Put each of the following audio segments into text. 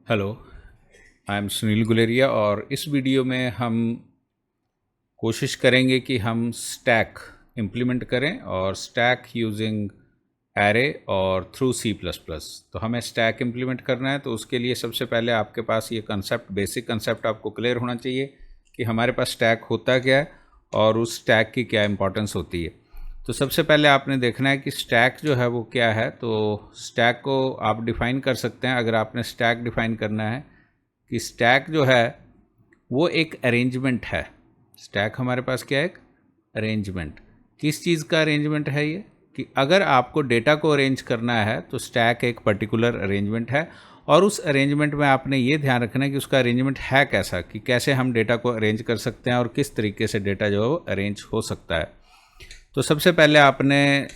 Hello, I am Sunil Guleria और इस video में हम कोशिश करेंगे कि हम स्टैक इम्प्लीमेंट करें और स्टैक यूजिंग एरे और थ्रू सी प्लस प्लस। तो हमें स्टैक इम्प्लीमेंट करना है, तो उसके लिए सबसे पहले आपके पास ये कंसेप्ट, बेसिक कंसेप्ट आपको क्लियर होना चाहिए कि हमारे पास स्टैक होता क्या है और उस स्टैक की क्या इंपॉर्टेंस होती है। तो सबसे पहले आपने देखना है कि स्टैक जो है वो क्या है। तो स्टैक को आप डिफ़ाइन कर सकते हैं। अगर आपने स्टैक डिफ़ाइन करना है कि स्टैक जो है वो एक अरेंजमेंट है। स्टैक हमारे पास क्या है? एक अरेंजमेंट। किस चीज़ का अरेंजमेंट है ये? कि अगर आपको डेटा को अरेंज करना है तो स्टैक एक पर्टिकुलर अरेंजमेंट है, और उस अरेंजमेंट में आपने ये ध्यान रखना है कि उसका अरेंजमेंट है कैसा, कि कैसे हम डेटा को अरेंज कर सकते हैं और किस तरीके से डेटा जो है वो अरेंज हो सकता है। तो सबसे पहले आपने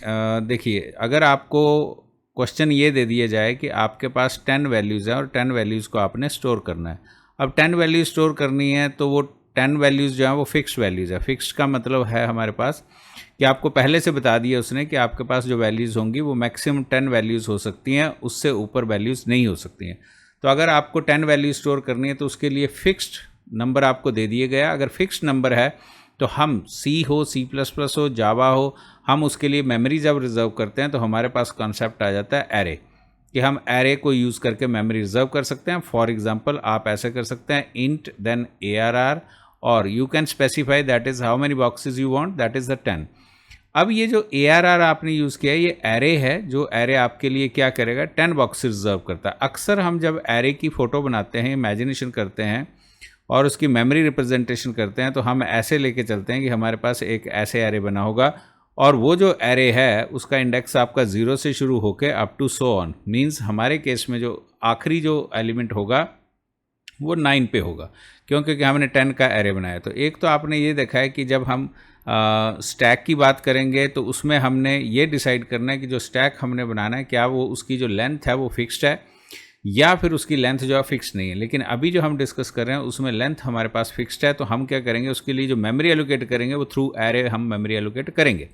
देखिए, अगर आपको क्वेश्चन ये दे दिया जाए कि आपके पास 10 वैल्यूज़ हैं और 10 वैल्यूज़ को आपने स्टोर करना है। अब 10 वैल्यूज़ स्टोर करनी है तो वो 10 वैल्यूज़ जो हैं वो फिक्स्ड वैल्यूज़ है। फिक्स्ड का मतलब है हमारे पास कि आपको पहले से बता दिया उसने कि आपके पास जो वैल्यूज़ होंगी वो मैक्सिमम 10 वैल्यूज़ हो सकती हैं, उससे ऊपर वैल्यूज़ नहीं हो सकती हैं। तो अगर आपको 10 वैल्यूज स्टोर करनी है तो उसके लिए फिक्स्ड नंबर आपको दे दिए गया। अगर फिक्स्ड नंबर है तो हम सी हो, सी प्लस प्लस हो, जावा हो, हम उसके लिए मेमोरी जब रिजर्व करते हैं तो हमारे पास कॉन्सेप्ट आ जाता है एरे, कि हम एरे को यूज़ करके मेमोरी रिजर्व कर सकते हैं। फॉर एग्जांपल आप ऐसे कर सकते हैं इंट देन ARR, और you can specify that is how many boxes you want, that is the 10। अब ये जो ARR आपने यूज़ किया है ये एरे है, जो एरे आपके लिए क्या करेगा, 10 बॉक्सेस रिजर्व करता है। अक्सर हम जब एरे की फ़ोटो बनाते हैं, इमेजिनेशन करते हैं और उसकी मेमोरी रिप्रेजेंटेशन करते हैं, तो हम ऐसे लेके चलते हैं कि हमारे पास एक ऐसे एरे बना होगा और वो जो एरे है उसका इंडेक्स आपका 0 से शुरू होकर up to so on. Means हमारे केस में जो आखिरी जो एलिमेंट होगा वो 9 पे होगा, क्योंकि हमने 10 का एरे बनाया। तो एक तो आपने ये देखा है कि जब हम स्टैक की बात करेंगे तो उसमें हमने ये डिसाइड करना है कि जो स्टैक हमने बनाना है क्या वो उसकी जो लेंथ है वो फिक्स्ड है या फिर उसकी लेंथ जो है फिक्स नहीं है। लेकिन अभी जो हम डिस्कस कर रहे हैं उसमें लेंथ हमारे पास फिक्स्ड है, तो हम क्या करेंगे, उसके लिए जो मेमोरी एलोकेट करेंगे वो थ्रू एरे हम मेमोरी एलोकेट करेंगे।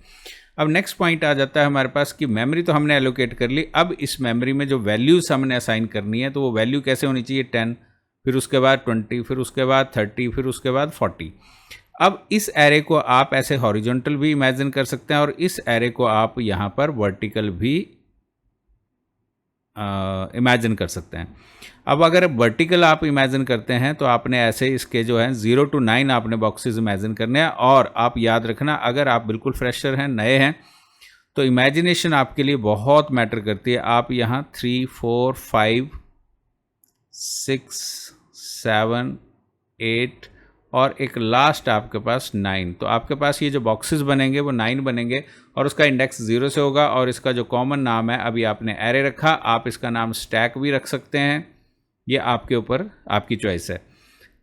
अब नेक्स्ट पॉइंट आ जाता है हमारे पास कि मेमोरी तो हमने एलोकेट कर ली, अब इस मेमोरी में जो वैल्यूज़ हमने असाइन करनी है तो वो वैल्यू कैसे होनी चाहिए, 10, फिर उसके बाद 20, फिर उसके बाद 30, फिर उसके बाद 40। अब इस एरे को आप ऐसे हॉरिजॉन्टल भी इमेजिन कर सकते हैं और इस एरे को आप यहाँ पर वर्टिकल भी इमेजिन कर सकते हैं। अब अगर वर्टिकल आप इमेजिन करते हैं तो आपने ऐसे इसके जो है 0 to 9 आपने बॉक्सेस इमेजिन करने हैं। और आप याद रखना, अगर आप बिल्कुल फ्रेशर हैं, नए हैं, तो इमेजिनेशन आपके लिए बहुत मैटर करती है। आप यहाँ 3, 4, 5, 6, 7, 8 और एक लास्ट आपके पास 9। तो आपके पास ये जो बॉक्सेस बनेंगे वो 9 बनेंगे और उसका इंडेक्स 0 से होगा। और इसका जो कॉमन नाम है, अभी आपने एरे रखा, आप इसका नाम स्टैक भी रख सकते हैं, ये आपके ऊपर, आपकी चॉइस है।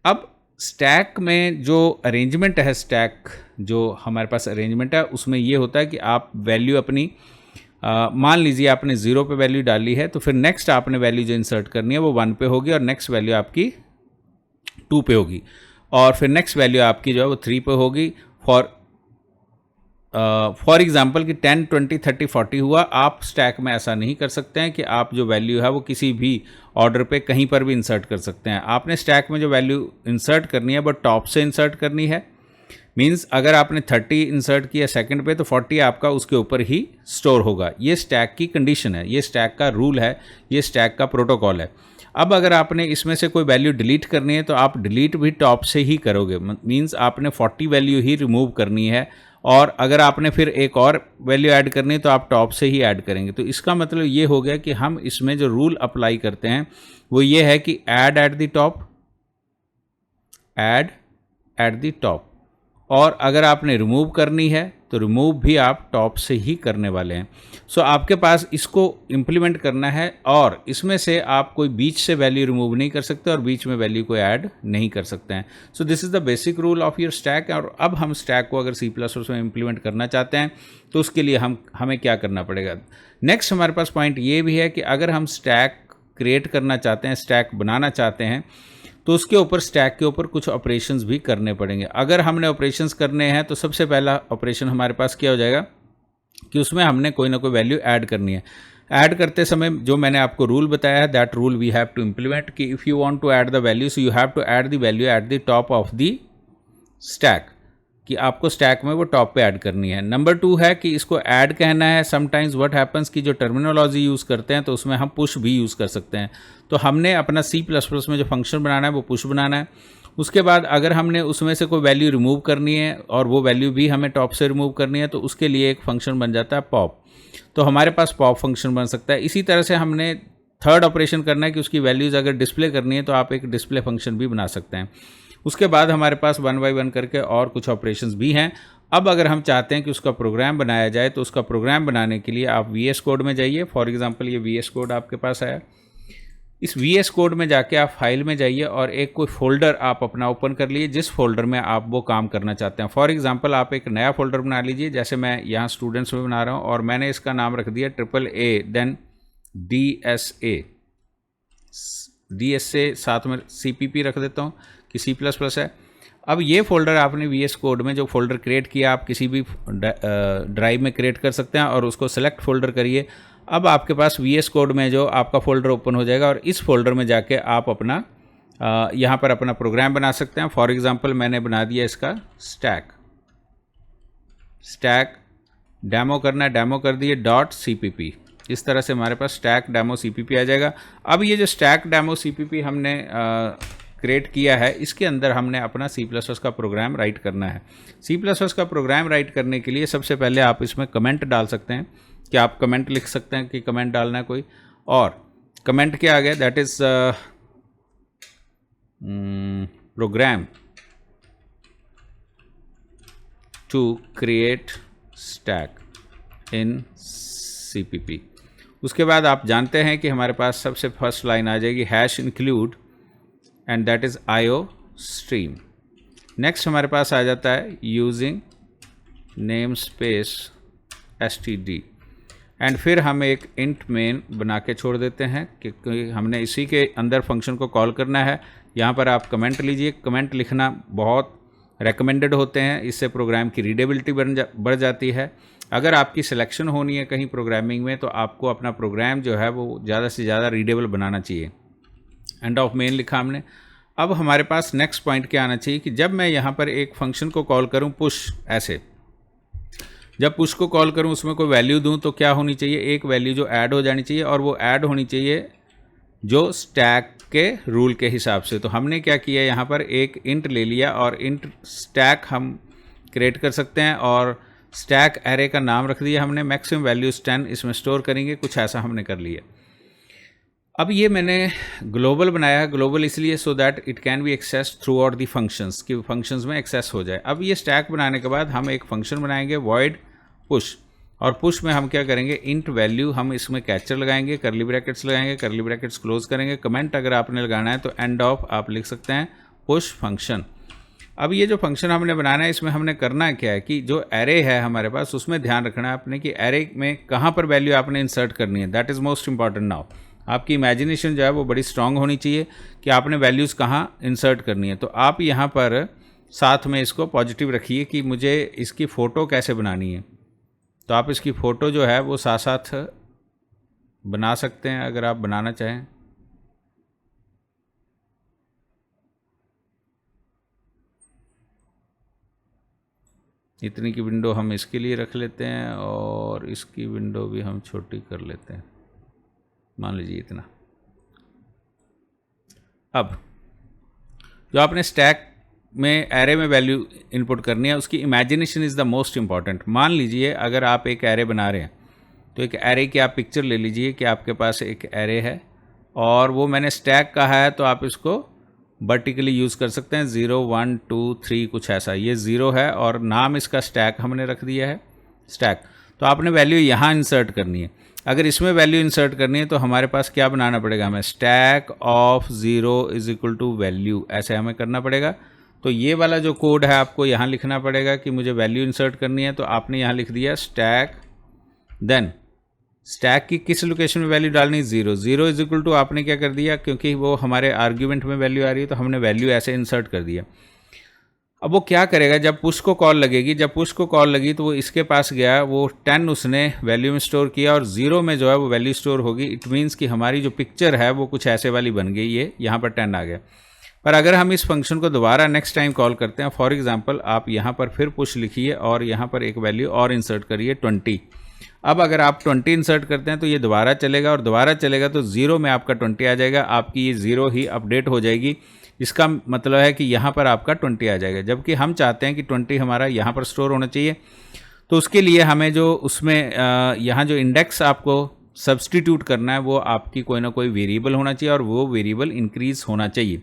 अब स्टैक में जो अरेंजमेंट है, स्टैक जो हमारे पास अरेंजमेंट है उसमें ये होता है कि आप वैल्यू अपनी मान लीजिए आपने 0 पे वैल्यू डाली है, तो फिर नेक्स्ट आपने वैल्यू जो इंसर्ट करनी है वो 1 पे होगी और नेक्स्ट वैल्यू आपकी 2 पे होगी और फिर नेक्स्ट वैल्यू आपकी जो है वो 3 पे होगी। फॉर एग्जाम्पल कि 10, 20, 30, 40 हुआ। आप स्टैक में ऐसा नहीं कर सकते हैं कि आप जो वैल्यू है वो किसी भी ऑर्डर पे कहीं पर भी इंसर्ट कर सकते हैं। आपने स्टैक में जो वैल्यू इंसर्ट करनी है वो टॉप से इंसर्ट करनी है। मीन्स अगर आपने 30 इंसर्ट किया सेकंड पे तो 40 आपका उसके ऊपर ही स्टोर होगा। ये स्टैक की कंडीशन है, ये स्टैक का रूल है, ये स्टैक का प्रोटोकॉल है। अब अगर आपने इसमें से कोई वैल्यू डिलीट करनी है तो आप डिलीट भी टॉप से ही करोगे। मीन्स आपने 40 वैल्यू ही रिमूव करनी है और अगर आपने फिर एक और वैल्यू ऐड करनी है तो आप टॉप से ही ऐड करेंगे। तो इसका मतलब ये हो गया कि हम इसमें जो रूल अप्लाई करते हैं वो ये है कि add eight the top, add eight the top. और अगर आपने रिमूव करनी है तो रिमूव भी आप टॉप से ही करने वाले हैं। सो आपके पास इसको इम्प्लीमेंट करना है और इसमें से आप कोई बीच से वैल्यू रिमूव नहीं कर सकते और बीच में वैल्यू को ऐड नहीं कर सकते हैं। So this is the basic rule of your stack. और अब हम स्टैक को अगर C++ में इम्प्लीमेंट करना चाहते हैं तो उसके लिए हमें क्या करना पड़ेगा। नेक्स्ट हमारे पास पॉइंट ये भी है कि अगर हम स्टैक क्रिएट करना चाहते हैं, स्टैक बनाना चाहते हैं, तो उसके ऊपर स्टैक के ऊपर कुछ ऑपरेशंस भी करने पड़ेंगे। अगर हमने ऑपरेशंस करने हैं तो सबसे पहला ऑपरेशन हमारे पास क्या हो जाएगा कि उसमें हमने कोई ना कोई वैल्यू ऐड करनी है। ऐड करते समय जो मैंने आपको रूल बताया है, that rule we have to implement कि if you want to add the value so you have to add the value at the top of the stack, कि आपको स्टैक में वो टॉप पे ऐड करनी है। नंबर 2 है कि इसको ऐड कहना है। समटाइम्स व्हाट हैपन्स कि जो टर्मिनोलॉजी यूज़ करते हैं तो उसमें हम पुश भी यूज़ कर सकते हैं। तो हमने अपना C++ में जो फंक्शन बनाना है वो पुश बनाना है। उसके बाद अगर हमने उसमें से कोई वैल्यू रिमूव करनी है और वो वैल्यू भी हमें टॉप से रिमूव करनी है तो उसके लिए एक फंक्शन बन जाता है पॉप। तो हमारे पास पॉप फंक्शन बन सकता है। इसी तरह से हमने थर्ड ऑपरेशन करना है कि उसकी वैल्यूज़ अगर डिस्प्ले करनी है तो आप एक डिस्प्ले फंक्शन भी बना सकते हैं। उसके बाद हमारे पास 1 बाय 1 करके और कुछ ऑपरेशंस भी हैं। अब अगर हम चाहते हैं कि उसका प्रोग्राम बनाया जाए तो उसका प्रोग्राम बनाने के लिए आप VS कोड में जाइए। फॉर एग्जांपल ये VS कोड आपके पास आया। इस VS कोड में जाके आप फाइल में जाइए और एक कोई फोल्डर आप अपना ओपन कर लीजिए जिस फोल्डर में आप वो काम करना चाहते हैं। फॉर एग्जांपल आप एक नया फोल्डर बना लीजिए, जैसे मैं यहाँ स्टूडेंट्स में बना रहा हूँ और मैंने इसका नाम रख दिया AAA देन DSA साथ में CPP रख देता हूँ कि C++ है। अब ये फोल्डर आपने VS कोड में जो फोल्डर क्रिएट किया आप किसी भी ड्राइव में क्रिएट कर सकते हैं और उसको सेलेक्ट फोल्डर करिए। अब आपके पास VS कोड में जो आपका फोल्डर ओपन हो जाएगा और इस फोल्डर में जाके आप अपना यहाँ पर अपना प्रोग्राम बना सकते हैं। फॉर एग्जांपल मैंने बना दिया इसका स्टैक डेमो करना है, डेमो कर दिए .cpp। इस तरह से हमारे पास स्टैक डेमो CPP आ जाएगा। अब ये जो स्टैक डेमो CPP हमने क्रिएट किया है इसके अंदर हमने अपना C++ का प्रोग्राम राइट करना है। C++ का प्रोग्राम राइट करने के लिए सबसे पहले आप इसमें कमेंट डाल सकते हैं कि आप कमेंट लिख सकते हैं कि कमेंट डालना है कोई, और कमेंट क्या आ गया, that is program to create stack in CPP। उसके बाद आप जानते हैं कि हमारे पास सबसे फर्स्ट लाइन आ जाएगी #include and that is IO stream। Next हमारे पास आ जाता है using name space std and फिर हम एक इंट मेन बना के छोड़ देते हैं क्योंकि हमने इसी के अंदर फंक्शन को कॉल करना है। यहाँ पर आप कमेंट लीजिए, कमेंट लिखना बहुत रेकमेंडेड होते हैं, इससे प्रोग्राम की रीडेबिलिटी बढ़ जाती है। अगर आपकी सिलेक्शन होनी है कहीं प्रोग्रामिंग में तो आपको अपना प्रोग्राम जो है वो ज़्यादा से ज़्यादा रीडेबल बनाना चाहिए। एंड ऑफ मेन लिखा हमने। अब हमारे पास नेक्स्ट पॉइंट क्या आना चाहिए कि जब मैं यहाँ पर एक फंक्शन को कॉल करूँ पुश, ऐसे जब पुश को कॉल करूँ उसमें कोई वैल्यू दूँ तो क्या होनी चाहिए, एक वैल्यू जो ऐड हो जानी चाहिए और वो ऐड होनी चाहिए जो स्टैक के रूल के हिसाब से। तो हमने क्या किया, यहाँ पर एक इंट ले लिया और इंट स्टैक हम क्रिएट कर सकते हैं और स्टैक एरे का नाम रख दिया हमने, मैक्सिमम वैल्यूज 10 इसमें स्टोर करेंगे, कुछ ऐसा हमने कर लिया। अब ये मैंने ग्लोबल बनाया है, ग्लोबल इसलिए so that it can be access throughout the functions, कि फंक्शंस में एक्सेस हो जाए। अब ये स्टैक बनाने के बाद हम एक फंक्शन बनाएंगे वॉइड पुश, और पुश में हम क्या करेंगे, इंट वैल्यू हम इसमें कैचर लगाएंगे, करली ब्रैकेट्स लगाएंगे, करली ब्रैकेट्स क्लोज करेंगे। कमेंट अगर आपने लगाना है तो एंड ऑफ आप लिख सकते हैं पुश फंक्शन। अब ये जो फंक्शन हमने बनाना है इसमें हमने करना क्या है कि जो एरे है हमारे पास उसमें ध्यान रखना है आपने कि एरे में कहाँ पर वैल्यू आपने इंसर्ट करनी है। That is most important. Now आपकी इमेजिनेशन जो है वो बड़ी स्ट्रांग होनी चाहिए कि आपने वैल्यूज़ कहाँ इंसर्ट करनी है। तो आप यहाँ पर साथ में इसको पॉजिटिव रखिए कि मुझे इसकी फ़ोटो कैसे बनानी है, तो आप इसकी फ़ोटो जो है वो साथ साथ बना सकते हैं अगर आप बनाना चाहें। इतनी की विंडो हम इसके लिए रख लेते हैं और इसकी विंडो भी हम छोटी कर लेते हैं, मान लीजिए इतना। अब जो आपने स्टैक में एरे में वैल्यू इनपुट करनी है उसकी imagination is the most important. मान लीजिए अगर आप एक एरे बना रहे हैं तो एक एरे की आप पिक्चर ले लीजिए कि आपके पास एक एरे है और वो मैंने स्टैक कहा है तो आप इसको वर्टिकली यूज़ कर सकते हैं, 0 1 2 3 कुछ ऐसा। ये 0 है और नाम इसका स्टैक हमने रख दिया है स्टैक। तो आपने वैल्यू यहाँ इंसर्ट करनी है। अगर इसमें वैल्यू इंसर्ट करनी है तो हमारे पास क्या बनाना पड़ेगा, हमें stack of 0 is equal to value, ऐसे हमें करना पड़ेगा। तो ये वाला जो कोड है आपको यहाँ लिखना पड़ेगा कि मुझे वैल्यू इंसर्ट करनी है, तो आपने यहाँ लिख दिया स्टैक, देन स्टैक की किस लोकेशन में वैल्यू डालनी, 0 0 इज इक्वल टू आपने क्या कर दिया, क्योंकि वो हमारे आर्ग्यूमेंट में वैल्यू आ रही है तो हमने वैल्यू ऐसे इंसर्ट कर दिया। अब वो क्या करेगा, जब पुश को कॉल लगेगी, जब पुश को कॉल लगी तो वो इसके पास गया, वो 10 उसने वैल्यू में स्टोर किया और 0 में जो है वो वैल्यू स्टोर होगी। इट मीन्स कि हमारी जो पिक्चर है वो कुछ ऐसे वाली बन गई है, यहाँ पर 10 आ गया। पर अगर हम इस फंक्शन को दोबारा नेक्स्ट टाइम कॉल करते हैं, फॉर एग्जांपल आप यहाँ पर फिर पुश लिखिए और यहाँ पर एक वैल्यू और इंसर्ट करिए 20। अब अगर आप 20 इंसर्ट करते हैं तो ये दोबारा चलेगा और दोबारा चलेगा तो 0 में आपका 20 आ जाएगा, आपकी ये 0 ही अपडेट हो जाएगी। इसका मतलब है कि यहाँ पर आपका 20 आ जाएगा, जबकि हम चाहते हैं कि 20 हमारा यहाँ पर स्टोर होना चाहिए। तो उसके लिए हमें जो उसमें यहाँ जो इंडेक्स आपको सब्सटीट्यूट करना है वो आपकी कोई ना कोई वेरिएबल होना चाहिए और वो वेरिएबल इंक्रीज होना चाहिए।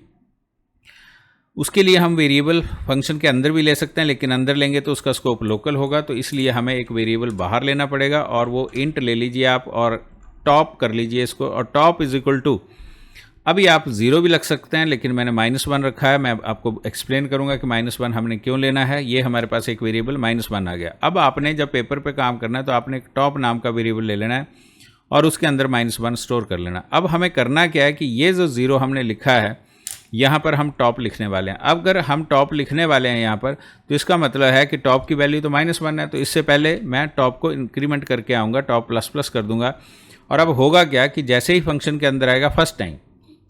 उसके लिए हम वेरिएबल फंक्शन के अंदर भी ले सकते हैं, लेकिन अंदर लेंगे तो उसका स्कोप लोकल होगा, तो इसलिए हमें एक वेरिएबल बाहर लेना पड़ेगा और वो इंट ले लीजिए आप और टॉप कर लीजिए इसको, और टॉप इज इक्वल टू, अभी आप 0 भी लग सकते हैं लेकिन मैंने -1 रखा है। मैं आपको एक्सप्लेन करूंगा कि -1 हमने क्यों लेना है। ये हमारे पास एक वेरिएबल -1 आ गया। अब आपने जब पेपर पे काम करना है तो आपने एक टॉप नाम का वेरिएबल ले लेना है और उसके अंदर -1 स्टोर कर लेना। अब हमें करना क्या है कि ये जो 0 हमने लिखा है यहाँ पर हम टॉप लिखने वाले हैं। अब अगर हम टॉप लिखने वाले हैं यहाँ पर, तो इसका मतलब है कि टॉप की वैल्यू तो -1 है, तो इससे पहले मैं टॉप को इंक्रीमेंट करके आऊँगा, टॉप ++ कर दूंगा। और अब होगा क्या कि जैसे ही फंक्शन के अंदर आएगा फर्स्ट टाइम,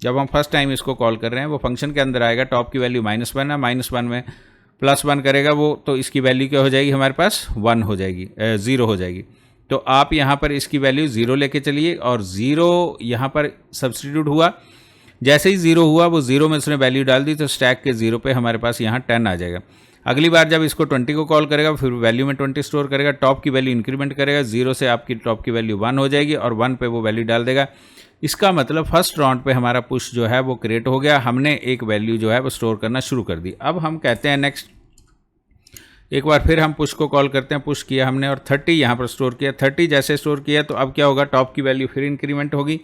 जब हम फर्स्ट टाइम इसको कॉल कर रहे हैं, वो फंक्शन के अंदर आएगा, टॉप की वैल्यू -1 है, -1 में +1 करेगा वो, तो इसकी वैल्यू क्या हो जाएगी हमारे पास 1 हो जाएगी, 0 हो जाएगी। तो आप यहाँ पर इसकी वैल्यू 0 लेके चलिए और 0 यहाँ पर सब्सटीट्यूट हुआ। जैसे ही 0 हुआ वो 0 में उसने वैल्यू डाल दी, तो स्टैक के 0 पे हमारे पास यहाँ 10 आ जाएगा। अगली बार जब इसको 20 को कॉल करेगा फिर वैल्यू में 20 स्टोर करेगा, टॉप की वैल्यू इंक्रीमेंट करेगा, 0 से आपकी टॉप की वैल्यू 1 हो जाएगी और 1 पे वो वैल्यू डाल देगा। इसका मतलब फर्स्ट राउंड पे हमारा पुश जो है वो क्रिएट हो गया, हमने एक वैल्यू जो है वो स्टोर करना शुरू कर दी। अब हम कहते हैं नेक्स्ट, एक बार फिर हम पुश को कॉल करते हैं, पुश किया हमने और 30 यहाँ पर स्टोर किया। 30 जैसे स्टोर किया तो अब क्या होगा, टॉप की वैल्यू फिर इंक्रीमेंट होगी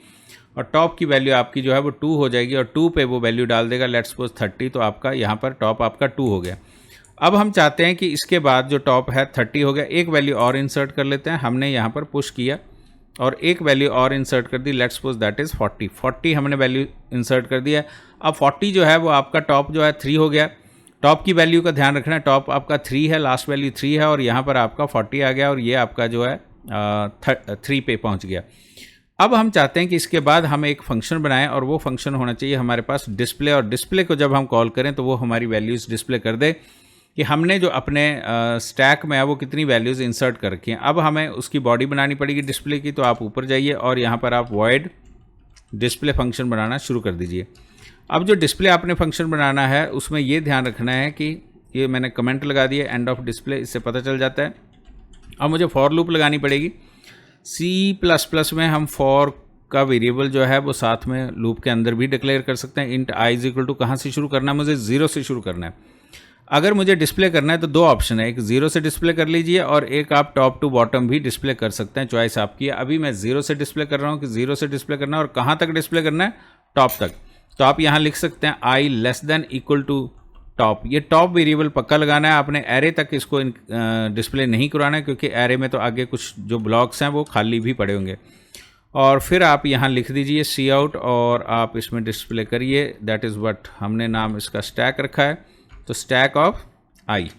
और टॉप की वैल्यू आपकी जो है वो 2 हो जाएगी और 2 पे वो वैल्यू डाल देगा, लेट्स सपोज 30, तो आपका यहाँ पर टॉप आपका 2 हो गया। अब हम चाहते हैं कि इसके बाद जो टॉप है 30 हो गया, एक वैल्यू और इंसर्ट कर लेते हैं। हमने यहाँ पर पुश किया और एक वैल्यू और इंसर्ट कर दी, लेट्स सपोज दैट इज़ 40। 40 हमने वैल्यू इंसर्ट कर दिया। अब 40 जो है वो आपका टॉप जो है 3 हो गया। टॉप की वैल्यू का ध्यान रखना है, टॉप आपका 3 है, लास्ट वैल्यू 3 है और यहाँ पर आपका 40 आ गया और ये आपका जो है 3 पे पहुँच गया। अब हम चाहते हैं कि इसके बाद हम एक फंक्शन बनाएं और वो फंक्शन होना चाहिए हमारे पास डिस्प्ले, और डिस्प्ले को जब हम कॉल करें तो वो हमारी वैल्यूज़ डिस्प्ले कर दे कि हमने जो अपने स्टैक में है वो कितनी वैल्यूज़ इंसर्ट कर रखी हैं। अब हमें उसकी बॉडी बनानी पड़ेगी डिस्प्ले की, तो आप ऊपर जाइए और यहाँ पर आप वॉइड डिस्प्ले फंक्शन बनाना शुरू कर दीजिए। अब जो डिस्प्ले आपने फंक्शन बनाना है उसमें ये ध्यान रखना है कि ये मैंने कमेंट लगा दिया एंड ऑफ डिस्प्ले, इससे पता चल जाता है। अब मुझे फॉर लूप लगानी पड़ेगी। C++ में हम फॉर का वेरिएबल जो है वो साथ में लूप के अंदर भी डिक्लेयर कर सकते हैं। Int i is equal to कहाँ से शुरू करना है, मुझे 0 से शुरू करना है। अगर मुझे डिस्प्ले करना है तो 2 ऑप्शन है, एक 0 से डिस्प्ले कर लीजिए और एक आप टॉप टू बॉटम भी डिस्प्ले कर सकते हैं, चॉइस आपकी है। अभी मैं 0 से डिस्प्ले कर रहा हूँ कि 0 से डिस्प्ले करना है और कहाँ तक डिस्प्ले करना है, टॉप तक। तो आप यहाँ लिख सकते हैं i less than equal to top. ये टॉप वेरिएबल पक्का लगाना है, आपने एरे तक इसको डिस्प्ले नहीं कराना है क्योंकि एरे में तो आगे कुछ जो ब्लॉक्स हैं वो खाली भी पड़े होंगे। और फिर आप यहाँ लिख दीजिए सी आउट और आप इसमें डिस्प्ले करिए, दैट इज़ व्हाट हमने नाम इसका स्टैक रखा है, तो स्टैक ऑफ आई।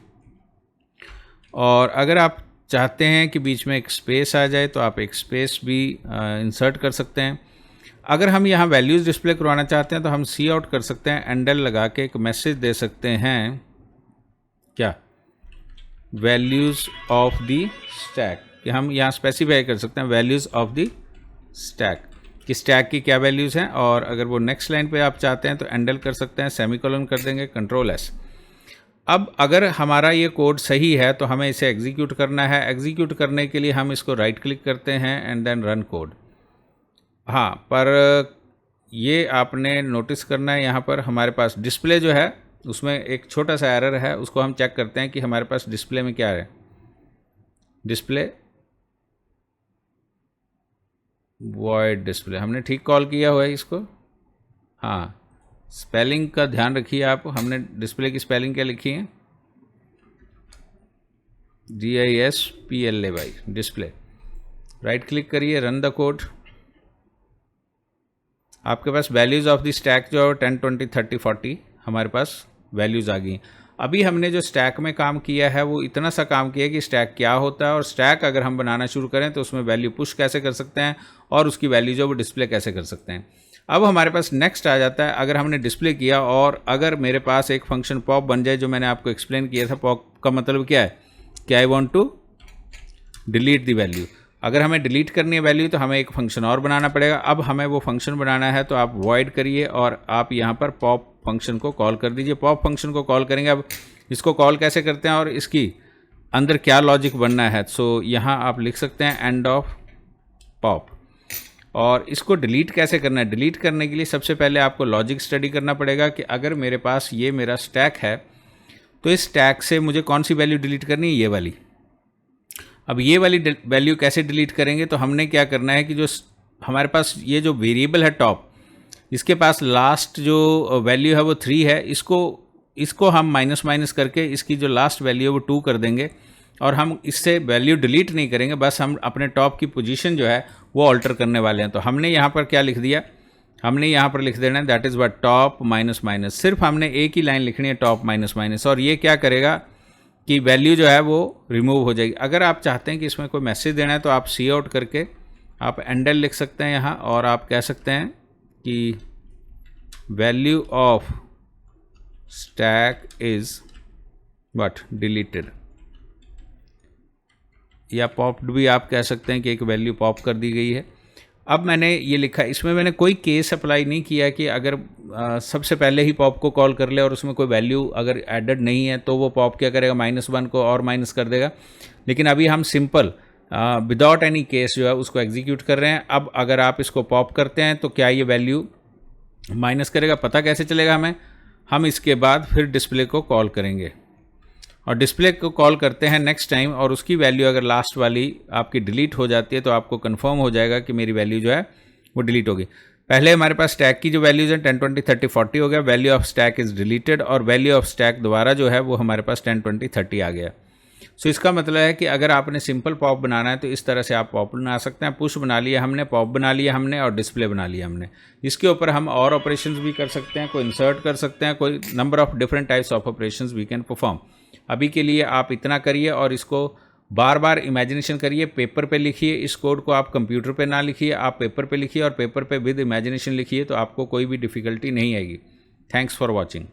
और अगर आप चाहते हैं कि बीच में एक स्पेस आ जाए तो आप एक स्पेस भी इंसर्ट कर सकते हैं। अगर हम यहाँ वैल्यूज़ डिस्प्ले करवाना चाहते हैं तो हम सी आउट कर सकते हैं, एंडल लगा के एक मैसेज दे सकते हैं, क्या, वैल्यूज़ ऑफ द स्टैक, कि हम यहाँ स्पेसिफाई कर सकते हैं वैल्यूज़ ऑफ द स्टैक कि स्टैक की क्या वैल्यूज़ हैं। और अगर वो नेक्स्ट लाइन पे आप चाहते हैं तो एंडल कर सकते हैं, सेमीकोलन कर देंगे, Ctrl+S। अब अगर हमारा ये कोड सही है तो हमें इसे एग्जीक्यूट करना है। एग्जीक्यूट करने के लिए हम इसको राइट क्लिक करते हैं एंड देन रन कोड। हाँ, पर ये आपने नोटिस करना है, यहाँ पर हमारे पास डिस्प्ले जो है उसमें एक छोटा सा एरर है, उसको हम चेक करते हैं कि हमारे पास डिस्प्ले में क्या है। डिस्प्ले वॉइड डिस्प्ले हमने ठीक कॉल किया हुआ है इसको। हाँ, स्पेलिंग का ध्यान रखिए आप, हमने डिस्प्ले की स्पेलिंग क्या लिखी है, DISPLAY, डिस्प्ले। राइट क्लिक करिए, रन द कोड। आपके पास वैल्यूज़ ऑफ द स्टैक जो है 10, 20, 30, 40 हमारे पास वैल्यूज़ आ गई। अभी हमने जो स्टैक में काम किया है वो इतना सा काम किया कि स्टैक क्या होता है और स्टैक अगर हम बनाना शुरू करें तो उसमें वैल्यू पुश कैसे कर सकते हैं और उसकी वैल्यू जो वो डिस्प्ले कैसे कर सकते हैं। अब हमारे पास नेक्स्ट आ जाता है, अगर हमने डिस्प्ले किया और अगर मेरे पास एक फंक्शन पॉप बन जाए, जो मैंने आपको एक्सप्लेन किया था। पॉप का मतलब क्या है कि I want to delete the value. अगर हमें डिलीट करनी है वैल्यू तो हमें एक फंक्शन और बनाना पड़ेगा। अब हमें वो फंक्शन बनाना है तो आप वॉइड करिए और आप यहाँ पर पॉप फंक्शन को कॉल कर दीजिए। पॉप फंक्शन को कॉल करेंगे। अब इसको कॉल कैसे करते हैं और इसकी अंदर क्या लॉजिक बनना है, सो यहाँ आप लिख सकते हैं एंड ऑफ पॉप। और इसको डिलीट कैसे करना है, डिलीट करने के लिए सबसे पहले आपको लॉजिक स्टडी करना पड़ेगा कि अगर मेरे पास ये मेरा स्टैक है तो इस स्टैक से मुझे कौन सी वैल्यू डिलीट करनी है, ये वाली। अब ये वाली वैल्यू कैसे डिलीट करेंगे, तो हमने क्या करना है कि जो हमारे पास ये जो वेरिएबल है टॉप, इसके पास लास्ट जो वैल्यू है वो 3 है। इसको हम माइनस माइनस करके इसकी जो लास्ट वैल्यू है वो 2 कर देंगे और हम इससे वैल्यू डिलीट नहीं करेंगे, बस हम अपने टॉप की पोजीशन जो है वो ऑल्टर करने वाले हैं। तो हमने यहाँ पर क्या लिख दिया, हमने यहाँ पर लिख देना है that is what top minus minus. सिर्फ हमने एक ही लाइन लिखनी है टॉप माइनस माइनस, और ये क्या करेगा कि वैल्यू जो है वो रिमूव हो जाएगी। अगर आप चाहते हैं कि इसमें कोई मैसेज देना है तो आप सी आउट करके आप एंडल लिख सकते हैं यहाँ, और आप कह सकते हैं कि value of stack is what deleted, या पॉप्ड भी आप कह सकते हैं कि एक वैल्यू पॉप कर दी गई है। अब मैंने ये लिखा, इसमें मैंने कोई केस अप्लाई नहीं किया कि अगर सबसे पहले ही पॉप को कॉल कर ले और उसमें कोई वैल्यू अगर एडेड नहीं है तो वो पॉप क्या करेगा, -1 को और माइनस कर देगा। लेकिन अभी हम सिंपल विदाउट एनी केस जो है उसको एग्जीक्यूट कर रहे हैं। अब अगर आप इसको पॉप करते हैं तो क्या ये वैल्यू माइनस करेगा, पता कैसे चलेगा हमें, हम इसके बाद फिर डिस्प्ले को कॉल करेंगे और डिस्प्ले को कॉल करते हैं नेक्स्ट टाइम, और उसकी वैल्यू अगर लास्ट वाली आपकी डिलीट हो जाती है तो आपको कंफर्म हो जाएगा कि मेरी वैल्यू जो है वो डिलीट होगी। पहले हमारे पास स्टैक की जो वैल्यूज हैं 10, 20, 30, 40 हो गया, value of stack is deleted, और वैल्यू ऑफ स्टैक दोबारा जो है वो हमारे पास 10, 20, 30 आ गया। सो इसका मतलब है कि अगर आपने सिंपल पॉप बनाना है तो इस तरह से आप पॉप बना सकते हैं। पुश बना लिया हमने, पॉप बना लिया हमने, और डिस्प्ले बना लिया हमने। इसके ऊपर हम और ऑपरेशंस भी कर सकते हैं, कोई इंसर्ट कर सकते हैं, कोई number of different types of operations we can perform. अभी के लिए आप इतना करिए और इसको बार बार इमेजिनेशन करिए, पेपर पे लिखिए। इस कोड को आप कंप्यूटर पे ना लिखिए, आप पेपर पे लिखिए और पेपर पे विद इमेजिनेशन लिखिए, तो आपको कोई भी डिफ़िकल्टी नहीं आएगी। Thanks for watching.